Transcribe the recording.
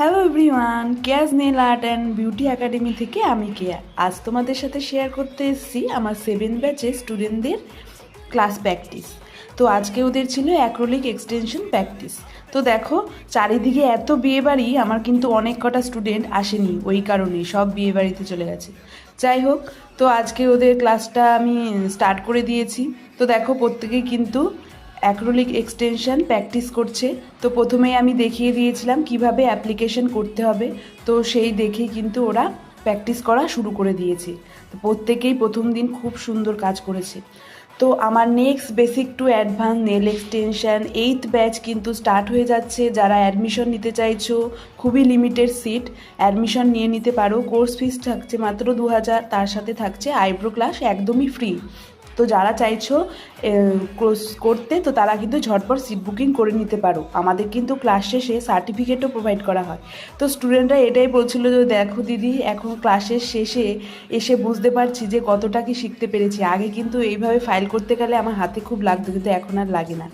Hello everyone, Keya's nail art and beauty academy থেকে আমি কেয়া। আজ তোমাদের সাথে শেয়ার করতে এসেছি আমার 7 ব্যাচের স্টুডেন্টদের ক্লাস প্র্যাকটিস। তো আজকে ওদের ছিল অ্যাক্রোলিক এক্সটেনশন প্র্যাকটিস। তো দেখো, চারিদিকে এত বিয়েবাড়ি, আমার কিন্তু অনেক কটা স্টুডেন্ট আসেনি, ওই কারণেই সব বিয়েবাড়িতে চলে গেছে। যাই হোক, তো আজকে ওদের ক্লাসটা আমি স্টার্ট করে দিয়েছি। তো দেখো, প্রত্যেকেই কিন্তু অ্যাক্রিলিক এক্সটেনশন প্র্যাকটিস করছে। তো প্রথমেই আমি দেখিয়ে দিয়েছিলাম কিভাবে অ্যাপ্লিকেশন করতে হবে, তো সেই দেখেই কিন্তু ওরা প্র্যাকটিস করা শুরু করে দিয়েছে। তো প্রত্যেকেই প্রথম দিন খুব সুন্দর কাজ করেছে। তো আমার next basic to advance nail extension 8th batch কিন্তু স্টার্ট হয়ে যাচ্ছে। যারা অ্যাডমিশন নিতে চাইছো, খুবই লিমিটেড সিট, অ্যাডমিশন নিয়ে নিতে পারো। কোর্স ফিস থাকছে মাত্র 2000, তার সাথে থাকছে আইব্রো ক্লাস একদমই ফ্রি। তো যারা চাইছো কোর্স করতে, তো তারা কিন্তু ঝটপট সিট বুকিং করে নিতে পারো। আমাদের কিন্তু ক্লাস শেষে সার্টিফিকেটও প্রোভাইড করা হয়। তো স্টুডেন্টরা এটাই বলছিল যে দেখো দিদি, এখন ক্লাসের শেষে এসে বুঝতে পারছি যে কতটা কি শিখতে পেরেছি। আগে কিন্তু এইভাবে ফাইল করতে গেলে আমার হাতে খুব লাগতো, কিন্তু এখন আর লাগে না।